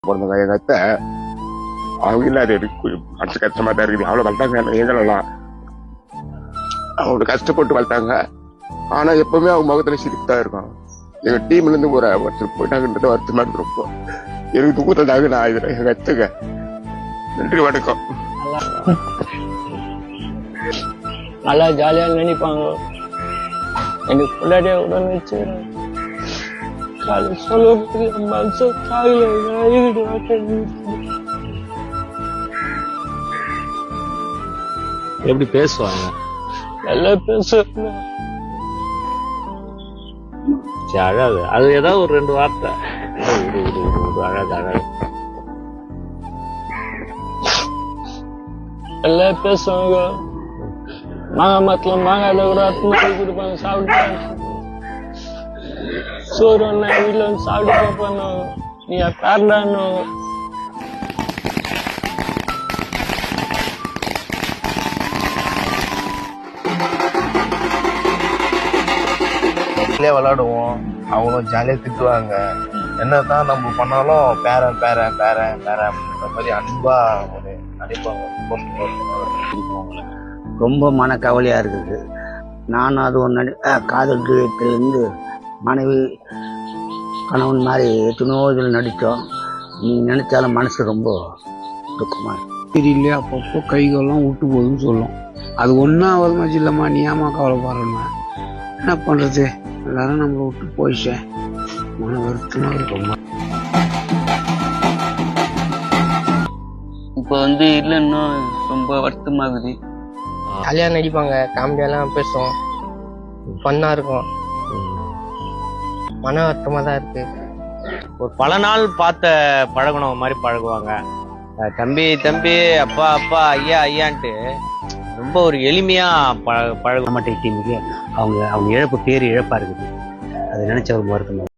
பிறந்தவங்க எங்க அத்தை அவங்க இல்லாத மனசு கஷ்டமா தான் இருக்குது. அவ்வளவு வளர்த்தாங்க எங்களெல்லாம் அவங்க கஷ்டப்பட்டு வளர்த்தாங்க. ஆனா எப்பவுமே அவங்க முகத்துல சிரிப்பு தான் இருக்கும். எங்க டீம்ல இருந்து ஒரு ஒருத்தர் போயிட்டாங்கன்றது வருத்தமா இருக்கு ரொம்ப. எனக்கு தூக்கத்தாக நான் இதுல எங்க அத்தைங்க. நன்றி வணக்கம். நல்லா ஜாலியா நினைப்பாங்க. எனக்கு பொண்டாட்டியா உடனே வச்சுக்கிறேன். காலை சொல்ல மனசு எப்படி பேசுவாங்க? நல்லா பேசுவாங்க. அழகு. அது ஏதாவது ஒரு 2 வார்த்தை அழகு அழகு நல்லா பேசுவாங்க. மாங்காய் மரத்துல மாங்காய் கூட அர்த்தம் கொடுப்பாங்க. சாப்பிட்டு சோறு ஒண்ணா வீட்டுல வந்து சாப்பிட்டு பார்ப்பானோ நீ காரணம் விளையாடுவோம். அவங்களும் ஜாலியா திட்டுவாங்க. என்னதான் நம்ம பண்ணாலும் பேரன் பேரன் பேரன் பேரன் அப்படின்ற மாதிரி அன்பா ஒரு நடிப்பாங்க. ரொம்ப மனக்கவலையா இருக்குது. நானும் அது ஒன்று காதல் இருந்து மனைவி கணவன் மாதிரி எத்தனையோ இதில் நடித்தோம். நீ நினைச்சாலும் மனசு ரொம்ப துக்கமா தெரியலையே. அப்பப்போ கைகள்லாம் விட்டு போகுதுன்னு சொல்லும். அது ஒன்றா வருமாச்சு இல்லைம்மா, நீ ஏமா கவலைப்படுறேம்மா. என்ன பண்ணுறது, எல்லாரும் நம்மளை விட்டு போயிட்டேன். மன வருத்தமா இருக்கும்மா. இப்போ வந்து இல்லைன்னா ரொம்ப வருத்தமாகுது. ஜாலியா நடிப்பாங்க, காமெடியெல்லாம் பேசுவோம், ஃபன்னா இருக்கும். மன வருத்தமா தான் இருக்கு. ஒரு பல நாள் பார்த்த பழகணும் மாதிரி பழகுவாங்க. தம்பி தம்பி, அப்பா அப்பா, ஐயா ஐயான்ட்டு ரொம்ப ஒரு எளிமையா பழக மாட்டேன் டீமுக்கு. அவங்க இழப்பு பேர் இழப்பா இருக்குது. அதை நினைச்ச ஒரு வருத்தம்.